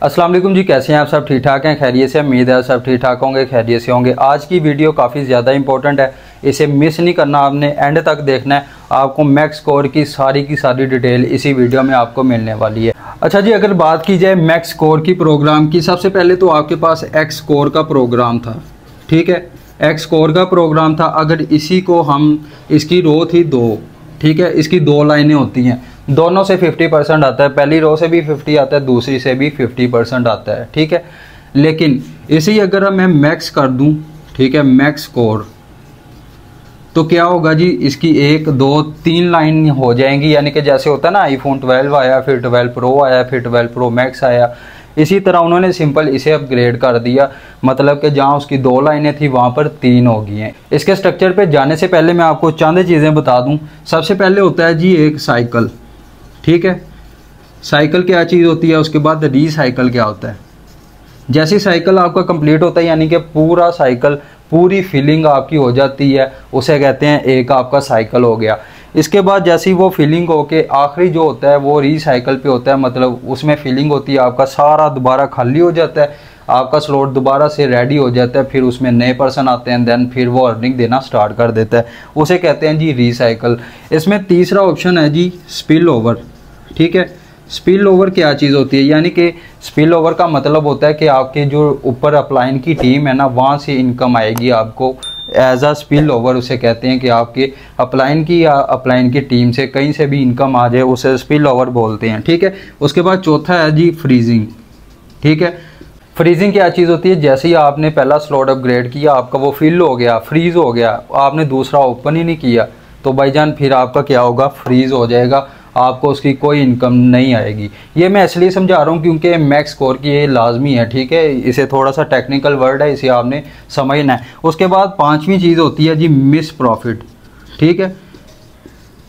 अस्सलाम वालेकुम जी, कैसे हैं आप? सब ठीक ठाक हैं? खैरियत से? उम्मीद है सब ठीक ठाक होंगे, खैरियत से होंगे। आज की वीडियो काफ़ी ज़्यादा इंपॉर्टेंट है, इसे मिस नहीं करना, आपने एंड तक देखना है। आपको मैक्स स्कोर की सारी डिटेल इसी वीडियो में आपको मिलने वाली है। अच्छा जी, अगर बात की जाए मैक्स स्कोर की प्रोग्राम की, सबसे पहले तो आपके पास एक्स स्कोर का प्रोग्राम था, ठीक है। एक्स स्कोर का प्रोग्राम था, अगर इसी को हम, इसकी रो थी 2, ठीक है, इसकी 2 लाइनें होती हैं, दोनों से 50% आता है। पहली रो से भी 50 आता है, दूसरी से भी 50% आता है, ठीक है। लेकिन इसी अगर मैं मैक्स कर दूं, ठीक है, मैक्स स्कोर, तो क्या होगा जी, इसकी 1 2 3 लाइन हो जाएंगी। यानी कि जैसे होता है ना, आईफोन 12 आया, फिर 12 प्रो आया, फिर 12 प्रो मैक्स आया, इसी तरह उन्होंने सिंपल इसे अपग्रेड कर दिया। मतलब कि जहाँ उसकी 2 लाइनें थी वहाँ पर 3 हो गई हैं। इसके स्ट्रक्चर पे जाने से पहले मैं आपको चंद चीज़ें बता दूँ। सबसे पहले होता है जी एक साइकिल, ठीक है। साइकिल क्या चीज़ होती है, उसके बाद रीसाइकिल क्या होता है। जैसी साइकिल आपका कंप्लीट होता है, यानी कि पूरा साइकिल, पूरी फिलिंग आपकी हो जाती है, उसे कहते हैं एक आपका साइकिल हो गया। इसके बाद जैसी वो फिलिंग होके आखिरी जो होता है वो रीसाइकिल पे होता है, मतलब उसमें फिलिंग होती है, आपका सारा दोबारा खाली हो जाता है, आपका स्लॉट दोबारा से रेडी हो जाता है, फिर उसमें नए पर्सन आते हैं, देन फिर वो अर्निंग देना स्टार्ट कर देता है, उसे कहते हैं जी रीसाइकिल। इसमें तीसरा ऑप्शन है जी स्पिल ओवर, ठीक है। स्पिल ओवर क्या चीज़ होती है, यानी कि स्पिल ओवर का मतलब होता है कि आपके जो ऊपर अपलाइन की टीम है ना, वहाँ से इनकम आएगी आपको, एज अ स्पिल ओवर उसे कहते हैं कि आपके अपलाइन की या अपलाइन की टीम से कहीं से भी इनकम आ जाए, उसे स्पिल ओवर बोलते हैं, ठीक है। उसके बाद चौथा है जी फ्रीजिंग, ठीक है। फ्रीजिंग क्या चीज़ होती है, जैसे ही आपने पहला स्लॉट अपग्रेड किया, आपका वो फिल हो गया, फ्रीज हो गया, आपने दूसरा ओपन ही नहीं किया, तो भाईजान फिर आपका क्या होगा, फ्रीज हो जाएगा, आपको उसकी कोई इनकम नहीं आएगी। ये मैं इसलिए समझा रहा हूँ क्योंकि मैक्स स्कोर की ये लाजमी है, ठीक है। इसे थोड़ा सा टेक्निकल वर्ड है, इसे आपने समझना है। उसके बाद पांचवी चीज़ होती है जी मिस प्रॉफिट, ठीक है।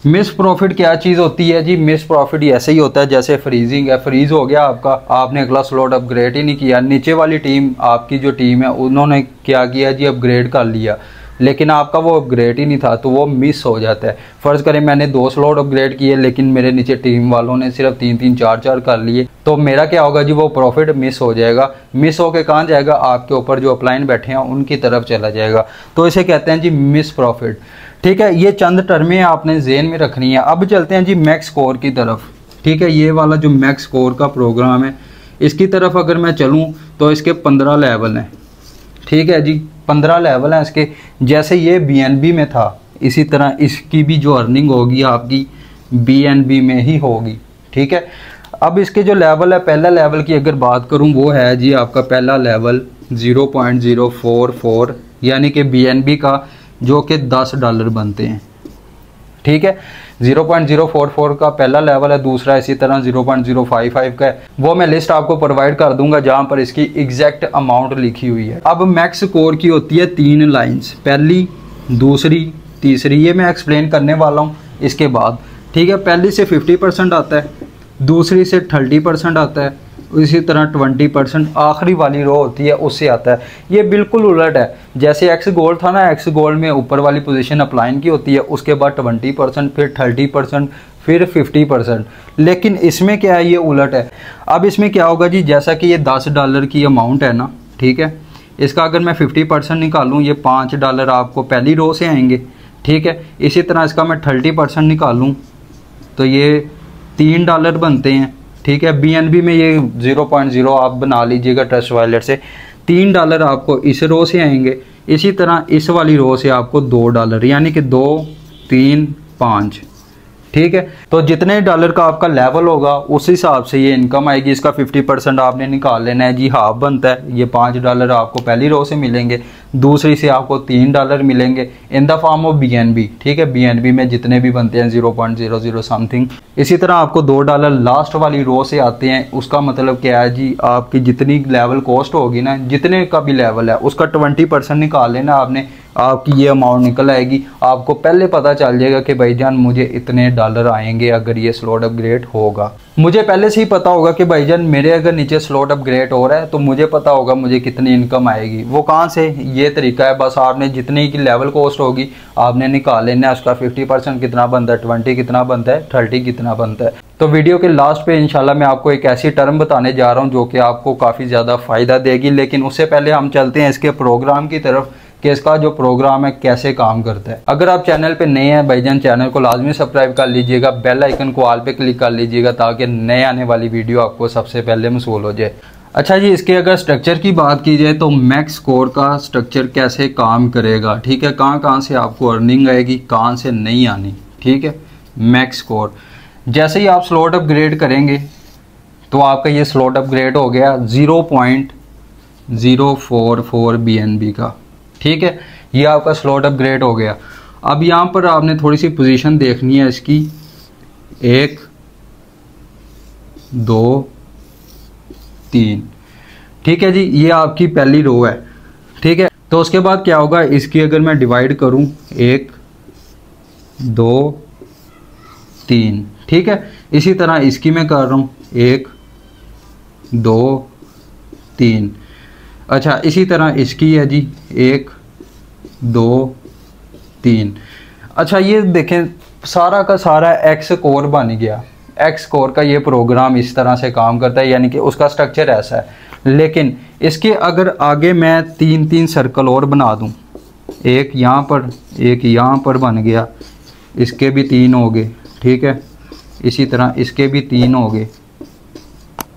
मिस प्रॉफिट क्या चीज़ होती है जी, मिस प्रॉफिट ऐसे ही होता है जैसे फ्रीजिंग है, फ्रीज हो गया आपका, आपने अगला स्लॉट अपग्रेड ही नहीं किया, नीचे वाली टीम, आपकी जो टीम है उन्होंने क्या किया जी, अपग्रेड कर लिया, लेकिन आपका वो अपग्रेड ही नहीं था, तो वो मिस हो जाता है। फ़र्ज़ करें मैंने 2 स्लॉट अपग्रेड किए, लेकिन मेरे नीचे टीम वालों ने सिर्फ 3 4 कर लिए, तो मेरा क्या होगा जी, वो प्रॉफिट मिस हो जाएगा। मिस होके कहाँ जाएगा, आपके ऊपर जो अपलाइन बैठे हैं उनकी तरफ चला जाएगा, तो इसे कहते हैं जी मिस प्रॉफिट, ठीक है। ये चंद टर्में आपने ज़हन में रखनी है। अब चलते हैं जी मैक्स स्कोर की तरफ, ठीक है। ये वाला जो मैक्स स्कोर का प्रोग्राम है, इसकी तरफ अगर मैं चलूँ तो इसके 15 लेवल हैं, ठीक है जी, 15 लेवल हैं इसके। जैसे ये BNB में था, इसी तरह इसकी भी जो अर्निंग होगी आपकी BNB में ही होगी, ठीक है। अब इसके जो लेवल है, पहला लेवल की अगर बात करूं, वो है जी आपका पहला लेवल 0.044, यानी कि BNB का, जो कि $10 बनते हैं, ठीक है। 0.044 का पहला लेवल है। दूसरा इसी तरह 0.055 का है, वो मैं लिस्ट आपको प्रोवाइड कर दूंगा जहां पर इसकी एग्जैक्ट अमाउंट लिखी हुई है। अब मैक्स स्कोर की होती है 3 लाइंस, पहली, दूसरी, तीसरी, ये मैं एक्सप्लेन करने वाला हूं इसके बाद, ठीक है। पहली से 50% आता है, दूसरी से 30% आता है, इसी तरह 20% आखिरी वाली रो होती है उससे आता है। ये बिल्कुल उलट है, जैसे एक्स गोल्ड था ना, एक्स गोल्ड में ऊपर वाली पोजीशन अपलाइन की होती है, उसके बाद 20%, फिर 30%, फिर 50%, लेकिन इसमें क्या है, ये उलट है। अब इसमें क्या होगा जी, जैसा कि ये $10 की अमाउंट है ना, ठीक है, इसका अगर मैं 50% निकालूँ, ये $5 आपको पहली रो से आएंगे, ठीक है। इसी तरह इसका मैं 30% निकालूँ तो ये $3 बनते हैं, ठीक है। BNB में ये 0.0 आप बना लीजिएगा ट्रस्ट वॉलेट से, $3 आपको इस रो से आएंगे, इसी तरह इस वाली रो से आपको $2, यानी कि 2 3 5, ठीक है। तो जितने डॉलर का आपका लेवल होगा उस हिसाब से ये इनकम आएगी। इसका 50% आपने निकाल लेना है जी, हाफ बनता है, ये $5 आपको पहली रो से मिलेंगे, दूसरी से आपको $3 मिलेंगे in the form of BNB, ठीक है। BNB में जितने भी बनते हैं 0.00 समथिंग, इसी तरह आपको $2 लास्ट वाली रो से आते हैं। उसका मतलब क्या है जी, आपकी जितनी लेवल कॉस्ट होगी ना, जितने का भी लेवल है, उसका 20% निकाल लेना आपने, आपकी ये अमाउंट निकल आएगी। आपको पहले पता चल जाएगा कि भाईजान मुझे इतने डॉलर आएंगे अगर ये स्लॉट अपग्रेड होगा। मुझे पहले से ही पता होगा कि भाईजान मेरे अगर नीचे स्लॉट अपग्रेड हो रहा है तो मुझे पता होगा मुझे कितनी इनकम आएगी। वो कहाँ से, ये तरीका है, बस आपने जितनी की लेवल कॉस्ट होगी आपने निकाल लेना है, उसका 50% कितना बनता है, 20 कितना बनता है, 30 कितना बनता है। तो वीडियो के लास्ट पे इंशाल्लाह मैं आपको एक ऐसी टर्म बताने जा रहा हूँ जो कि आपको काफ़ी ज़्यादा फ़ायदा देगी। लेकिन उससे पहले हम चलते हैं इसके प्रोग्राम की तरफ कि इसका जो प्रोग्राम है कैसे काम करता है। अगर आप चैनल पे नए हैं भाईजान, चैनल को लाजमी सब्सक्राइब कर लीजिएगा, बेल आइकन को ऑल पे क्लिक कर लीजिएगा ताकि नए आने वाली वीडियो आपको सबसे पहले मसूल हो जाए। अच्छा जी, इसके अगर स्ट्रक्चर की बात की जाए तो मैक्स स्कोर का स्ट्रक्चर कैसे काम करेगा, ठीक है, कहाँ से आपको अर्निंग आएगी, कहाँ से नहीं आनी, ठीक है। मैक्स स्कोर जैसे ही आप स्लॉट अपग्रेड करेंगे तो आपका ये स्लॉट अपग्रेड हो गया 0.044 BNB का, ठीक है। ये आपका स्लॉट अपग्रेड हो गया। अब यहाँ पर आपने थोड़ी सी पोजीशन देखनी है इसकी, 1 2 3, ठीक है जी। ये आपकी पहली रो है, ठीक है। तो उसके बाद क्या होगा, इसकी अगर मैं डिवाइड करूं 1 2 3, ठीक है। इसी तरह इसकी मैं कर रहा हूं 1 2 3। अच्छा, इसी तरह इसकी है जी 1 2 3। अच्छा, ये देखें सारा का सारा एक्स कोर बन गया। एक्स कोर का ये प्रोग्राम इस तरह से काम करता है, यानी कि उसका स्ट्रक्चर ऐसा है। लेकिन इसके अगर आगे मैं 3 सर्कल और बना दूं, एक यहाँ पर एक यहाँ पर बन गया, इसके भी 3 हो गए, ठीक है। इसी तरह इसके भी 3 हो गए,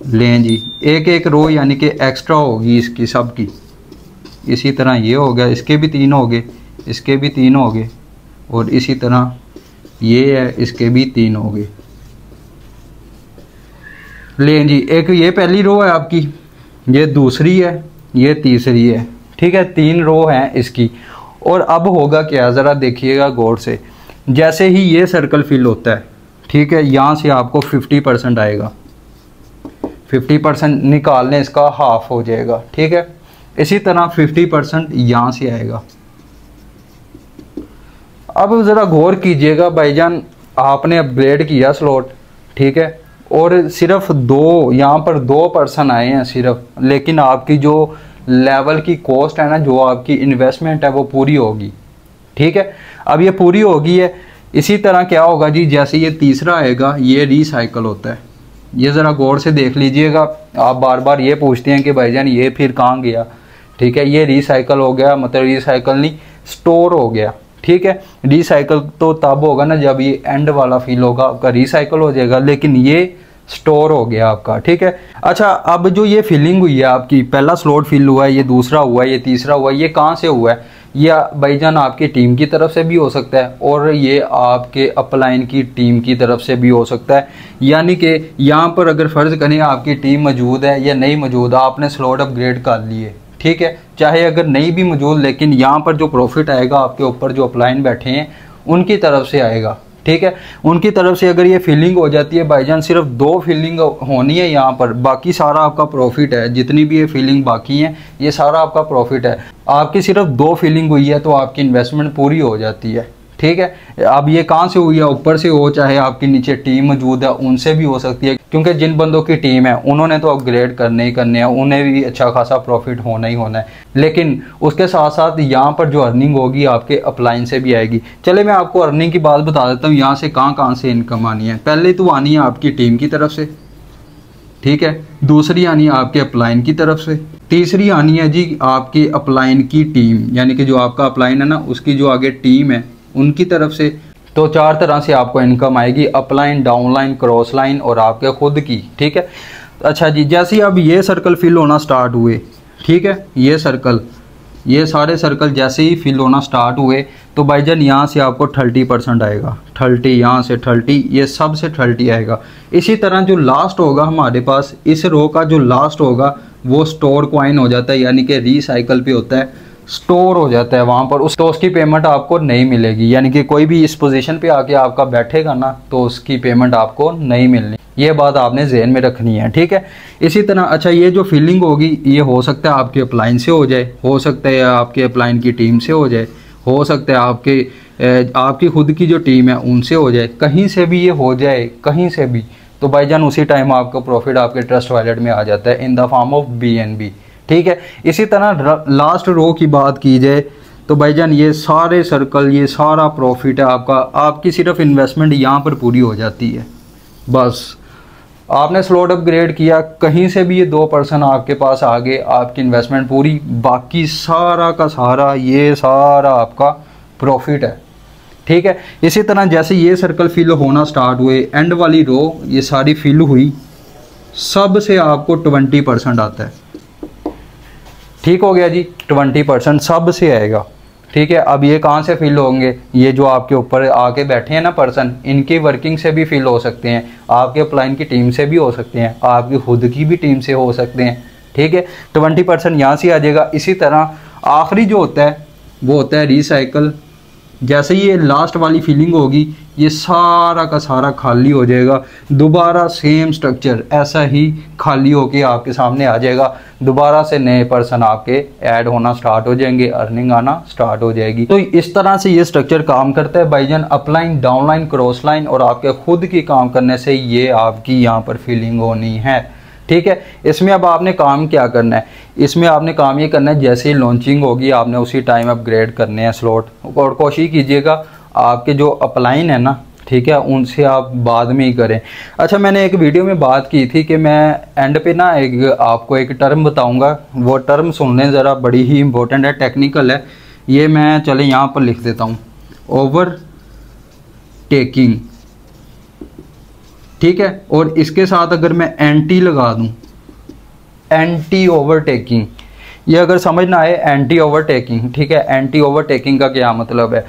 लें जी, एक रो यानी कि एक्स्ट्रा होगी इसकी सबकी। इसी तरह ये हो गया, इसके भी 3 हो गए, इसके भी 3 हो गए, और इसी तरह ये है, इसके भी 3 हो गए। लें जी, एक ये पहली रो है आपकी, ये दूसरी है, ये तीसरी है, ठीक है। 3 रो हैं इसकी। और अब होगा क्या, ज़रा देखिएगा गौर से। जैसे ही ये सर्कल फिल होता है, ठीक है, यहाँ से आपको 50% आएगा, 50% निकालने इसका हाफ हो जाएगा, ठीक है। इसी तरह 50% यहाँ से आएगा। अब ज़रा गौर कीजिएगा भाईजान, आपने अपग्रेड किया स्लॉट, ठीक है, और सिर्फ 2 यहाँ पर 2 पर्सन आए हैं सिर्फ, लेकिन आपकी जो लेवल की कॉस्ट है ना, जो आपकी इन्वेस्टमेंट है वो पूरी होगी, ठीक है। अब ये पूरी होगी है। इसी तरह क्या होगा जी, जैसे ये तीसरा आएगा, ये रिसाइकल होता है। ये ज़रा गौर से देख लीजिएगा। आप बार बार ये पूछते हैं कि भाईजान ये फिर कहाँ गया, ठीक है। ये रिसाइकल हो गया, मतलब रिसाइकल नहीं, स्टोर हो गया, ठीक है। रिसाइकल तो तब होगा ना जब ये एंड वाला फील होगा, आपका रिसाइकल हो जाएगा, लेकिन ये स्टोर हो गया आपका, ठीक है। अच्छा, अब जो ये फिलिंग हुई है आपकी, पहला स्लॉट फिल हुआ है, ये दूसरा हुआ है, ये तीसरा हुआ है, ये कहाँ से हुआ है? या भाईजान आपकी टीम की तरफ से भी हो सकता है, और ये आपके अपलाइन की टीम की तरफ से भी हो सकता है। यानी कि यहाँ पर अगर फ़र्ज़ करें आपकी टीम मौजूद है या नहीं मौजूद, आपने स्लॉट अपग्रेड कर लिए, ठीक है। चाहे अगर नहीं भी मौजूद, लेकिन यहाँ पर जो प्रॉफिट आएगा आपके ऊपर जो अपलाइन बैठे हैं उनकी तरफ से आएगा, ठीक है। उनकी तरफ से अगर ये फिलिंग हो जाती है भाईजान, सिर्फ 2 फिलिंग होनी है यहाँ पर, बाकी सारा आपका प्रॉफिट है। जितनी भी ये फिलिंग बाकी हैं ये सारा आपका प्रॉफिट है। आपकी सिर्फ 2 फिलिंग हुई है तो आपकी इन्वेस्टमेंट पूरी हो जाती है, ठीक है। अब ये कहाँ से हुई है, ऊपर से हो, चाहे आपकी नीचे टीम मौजूद है उनसे भी हो सकती है, क्योंकि जिन बंदों की टीम है उन्होंने तो अपग्रेड करने ही करने हैं, उन्हें भी अच्छा खासा प्रॉफिट होना ही होना है। लेकिन उसके साथ साथ यहाँ पर जो अर्निंग होगी आपके अपलाइन से भी आएगी। चले मैं आपको अर्निंग की बात बता देता हूँ, यहाँ से कहाँ से इनकम आनी है। पहले तो आनी है आपकी टीम की तरफ से, ठीक है। दूसरी आनी है आपके अपलाइन की तरफ से। तीसरी आनी है जी आपके अपलाइन की टीम, यानी कि जो आपका अपलाइन है ना, उसकी जो आगे टीम है उनकी तरफ से। तो 4 तरह से आपको इनकम आएगी, अपलाइन, डाउनलाइन, क्रॉस लाइन और आपके खुद की, ठीक है। अच्छा जी, जैसे ही अब ये सर्कल फिल होना स्टार्ट हुए, ठीक है, ये सर्कल, ये सारे सर्कल जैसे ही फिल होना स्टार्ट हुए तो भाईजान यहाँ से आपको 30% आएगा, 30, यहाँ से 30, ये सब से 30 आएगा। इसी तरह जो लास्ट होगा हमारे पास, इस रो का जो लास्ट होगा वो स्टोर कॉइन हो जाता है, यानी कि रिसाइकल पे होता है, स्टोर हो जाता है वहाँ पर। उसकी पेमेंट आपको नहीं मिलेगी, यानी कि कोई भी इस पोजीशन पे आके आपका बैठेगा ना तो उसकी पेमेंट आपको नहीं मिलनी। ये बात आपने जहन में रखनी है, ठीक है। इसी तरह अच्छा, ये जो फिलिंग होगी ये हो सकता है आपके अपलाइन से हो जाए, हो सकता है आपके अपलाइन की टीम से हो जाए, हो सकता है आपकी खुद की जो टीम है उनसे हो जाए, कहीं से भी ये हो जाए, कहीं से भी। तो भाईजान उसी टाइम आपका प्रॉफिट आपके ट्रस्ट वॉलेट में आ जाता है in the form of BNB, ठीक है। इसी तरह लास्ट रो की बात की जाए तो भाईजान ये सारे सर्कल, ये सारा प्रॉफिट है आपका, आपकी सिर्फ इन्वेस्टमेंट यहाँ पर पूरी हो जाती है, बस आपने स्लॉट अपग्रेड किया, कहीं से भी ये 2% आपके पास आ गए, आपकी इन्वेस्टमेंट पूरी, बाकी सारा का सारा ये सारा आपका प्रॉफिट है। ठीक है, इसी तरह जैसे ये सर्कल फिल होना स्टार्ट हुए, एंड वाली रो ये सारी फिल हुई, सब से आपको 20% आता है। ठीक हो गया जी, 20% सब से आएगा। ठीक है, अब ये कहाँ से फिल होंगे, ये जो आपके ऊपर आके बैठे हैं ना पर्सन, इनकी वर्किंग से भी फिल हो सकते हैं, आपके अपलाइन की टीम से भी हो सकते हैं, आपकी खुद की भी टीम से हो सकते हैं। ठीक है, 20% यहाँ से आ जाएगा। इसी तरह आखिरी जो होता है वो होता है रिसाइकल। जैसे ही ये लास्ट वाली फिलिंग होगी, ये सारा का सारा खाली हो जाएगा, दोबारा सेम स्ट्रक्चर ऐसा ही खाली होके आपके सामने आ जाएगा, दोबारा से नए पर्सन आपके ऐड होना स्टार्ट हो जाएंगे, अर्निंग आना स्टार्ट हो जाएगी। तो इस तरह से ये स्ट्रक्चर काम करता है भाईजान। अपलाइन, डाउनलाइन, क्रॉस लाइन और आपके खुद की काम करने से ये आपकी यहाँ पर फिलिंग होनी है। ठीक है, इसमें अब आपने काम क्या करना है, इसमें आपने काम ये करना है, जैसे ही लॉन्चिंग होगी आपने उसी टाइम अपग्रेड करने हैं स्लॉट, और कोशिश कीजिएगा आपके जो अपलाइन है ना, ठीक है, उनसे आप बाद में ही करें। अच्छा, मैंने एक वीडियो में बात की थी कि मैं एंड पे ना आपको एक टर्म बताऊंगा, वो टर्म सुनने ज़रा बड़ी ही इंपॉर्टेंट है, टेक्निकल है। ये मैं चले यहाँ पर लिख देता हूँ, ओवरटेकिंग। ठीक है, और इसके साथ अगर मैं एंटी लगा दूं, एंटी ओवरटेकिंग, ये अगर समझ ना आए, एंटी ओवरटेकिंग। ठीक है, एंटी ओवरटेकिंग का क्या मतलब है।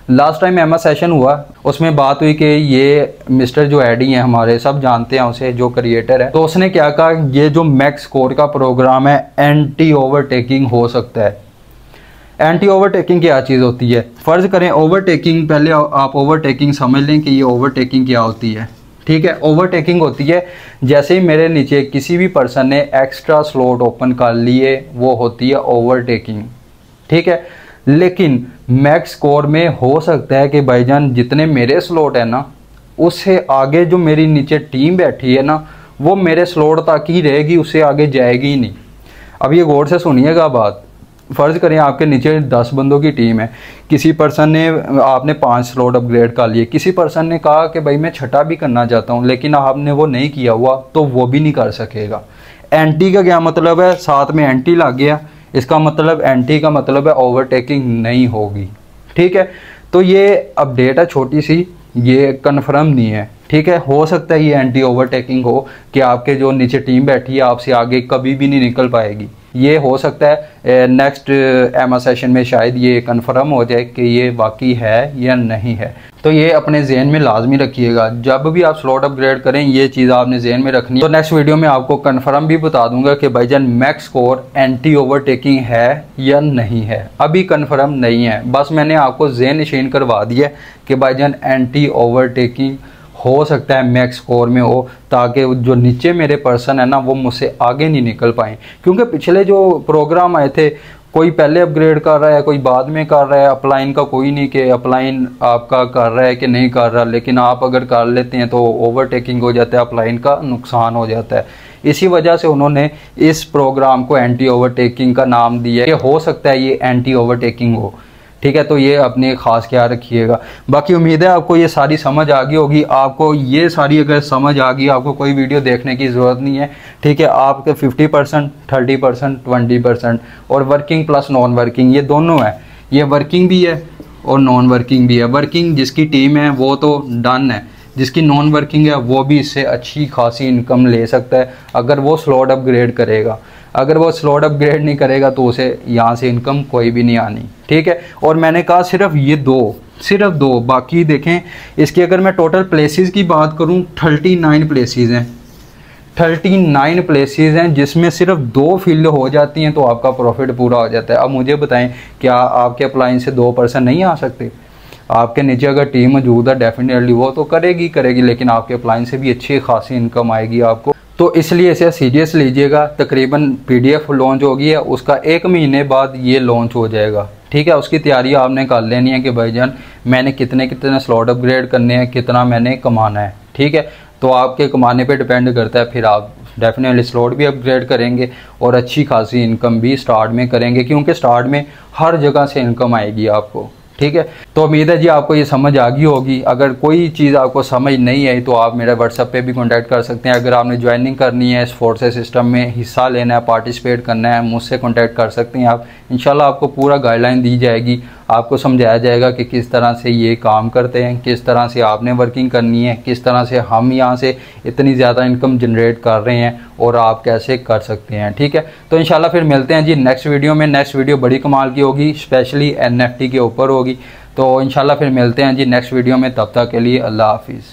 लास्ट टाइम एमएस सेशन हुआ, उसमें बात हुई कि ये मिस्टर जो एडी हैं, हमारे सब जानते हैं उसे, जो क्रिएटर है, तो उसने क्या कहा, ये जो मैक्स कोर का प्रोग्राम है एंटी ओवरटेकिंग हो सकता है। एंटी ओवरटेकिंग क्या चीज़ होती है, फ़र्ज़ करें ओवरटेकिंग, पहले आप ओवरटेकिंग समझ लें कि ये ओवरटेकिंग क्या होती है। ठीक है, ओवरटेकिंग होती है जैसे ही मेरे नीचे किसी भी पर्सन ने एक्स्ट्रा स्लॉट ओपन कर लिए, वो होती है ओवरटेकिंग। ठीक है, लेकिन मैक्स कोर में हो सकता है कि भाईजान जितने मेरे स्लॉट है ना, उससे आगे जो मेरी नीचे टीम बैठी है ना, वो मेरे स्लॉट तक ही रहेगी, उससे आगे जाएगी ही नहीं। अब ये गौर से सुनिएगा बात। फ़र्ज़ करें आपके नीचे 10 बंदों की टीम है, किसी पर्सन ने, आपने 5 स्लॉट अपग्रेड कर लिए, किसी पर्सन ने कहा कि भाई मैं छठा भी करना चाहता हूँ, लेकिन आपने वो नहीं किया हुआ, तो वो भी नहीं कर सकेगा। एंटी का क्या मतलब है, साथ में एंटी लग गया, इसका मतलब एंटी का मतलब है ओवरटेकिंग नहीं होगी। ठीक है, तो ये अपडेट है छोटी सी, ये कन्फर्म नहीं है। ठीक है, हो सकता है ये एंटी ओवरटेकिंग हो कि आपके जो नीचे टीम बैठी है आपसे आगे कभी भी नहीं निकल पाएगी। ये हो सकता है नेक्स्ट एमएस सेशन में शायद ये कंफर्म हो जाए कि ये वाकई है या नहीं है। तो ये अपने जहन में लाजमी रखिएगा, जब भी आप स्लॉट अपग्रेड करें ये चीज़ आपने जहन में रखनी है। तो नेक्स्ट वीडियो में आपको कंफर्म भी बता दूंगा कि भाईजान मैक्स कोर एंटी ओवरटेकिंग है या नहीं है। अभी कंफर्म नहीं है, बस मैंने आपको जहन नशीन करवा दिया कि भाईजान एंटी ओवरटेकिंग हो सकता है मैक्स कोर में हो, ताकि जो नीचे मेरे पर्सन है ना, वो मुझसे आगे नहीं निकल पाए। क्योंकि पिछले जो प्रोग्राम आए थे, कोई पहले अपग्रेड कर रहा है, कोई बाद में कर रहा है, अपलाइन का कोई नहीं कि अपलाइन आपका कर रहा है कि नहीं कर रहा, लेकिन आप अगर कर लेते हैं तो ओवरटेकिंग हो जाता है, अपलाइन का नुकसान हो जाता है। इसी वजह से उन्होंने इस प्रोग्राम को एंटी ओवरटेकिंग का नाम दिया कि हो सकता है ये एंटी ओवरटेकिंग हो। ठीक है, तो ये अपने ख़ास ख्याल रखिएगा। बाकी उम्मीद है आपको ये सारी समझ आ गई होगी। आपको ये सारी अगर समझ आ गई, आपको कोई वीडियो देखने की ज़रूरत नहीं है। ठीक है, आपके 50%, 30%, 20% और वर्किंग प्लस नॉन वर्किंग, ये दोनों है। ये वर्किंग भी है और नॉन वर्किंग भी है। वर्किंग जिसकी टीम है वो तो डन है, जिसकी नॉन वर्किंग है वो भी इससे अच्छी खासी इनकम ले सकता है अगर वो स्लॉट अपग्रेड करेगा। अगर वो स्लॉट अपग्रेड नहीं करेगा तो उसे यहाँ से इनकम कोई भी नहीं आनी। ठीक है, और मैंने कहा सिर्फ ये सिर्फ दो, बाकी देखें इसकी अगर मैं टोटल प्लेसेस की बात करूँ, 39 प्लेसेस हैं। 39 प्लेसेस हैं जिसमें सिर्फ 2 फील्ड हो जाती हैं तो आपका प्रॉफिट पूरा हो जाता है। अब मुझे बताएं, क्या आपके अपलाइन से 2% नहीं आ सकते? आपके नीचे अगर टीम मौजूद है, डेफिनेटली वो तो करेगी, लेकिन आपके अपलाइन से भी अच्छी खासी इनकम आएगी आपको। तो इसलिए इसे सीरियस लीजिएगा। तकरीबन PDF लॉन्च होगी है, उसका 1 महीने बाद ये लॉन्च हो जाएगा। ठीक है, उसकी तैयारी आपने कर लेनी है कि भाईजान मैंने कितने स्लॉट अपग्रेड करने हैं, कितना मैंने कमाना है। ठीक है, तो आपके कमाने पे डिपेंड करता है, फिर आप डेफिनेटली स्लॉट भी अपग्रेड करेंगे और अच्छी खासी इनकम भी स्टार्ट में करेंगे, क्योंकि स्टार्ट में हर जगह से इनकम आएगी आपको। ठीक है, तो उम्मीद है जी आपको ये समझ आ गई होगी। अगर कोई चीज़ आपको समझ नहीं आई तो आप मेरे व्हाट्सएप पे भी कांटेक्ट कर सकते हैं। अगर आपने ज्वाइनिंग करनी है, इस फोर्सेस सिस्टम में हिस्सा लेना है, पार्टिसिपेट करना है, मुझसे कांटेक्ट कर सकते हैं आप। इंशाल्लाह आपको पूरा गाइडलाइन दी जाएगी, आपको समझाया जाएगा कि किस तरह से ये काम करते हैं, किस तरह से आपने वर्किंग करनी है, किस तरह से हम यहाँ से इतनी ज़्यादा इनकम जनरेट कर रहे हैं और आप कैसे कर सकते हैं। ठीक है, तो इंशाल्लाह फिर मिलते हैं जी नेक्स्ट वीडियो में। नेक्स्ट वीडियो बड़ी कमाल की होगी, स्पेशली NFT के ऊपर होगी। तो इंशाल्लाह फिर मिलते हैं जी नेक्स्ट वीडियो में, तब तक के लिए अल्लाह हाफिज़।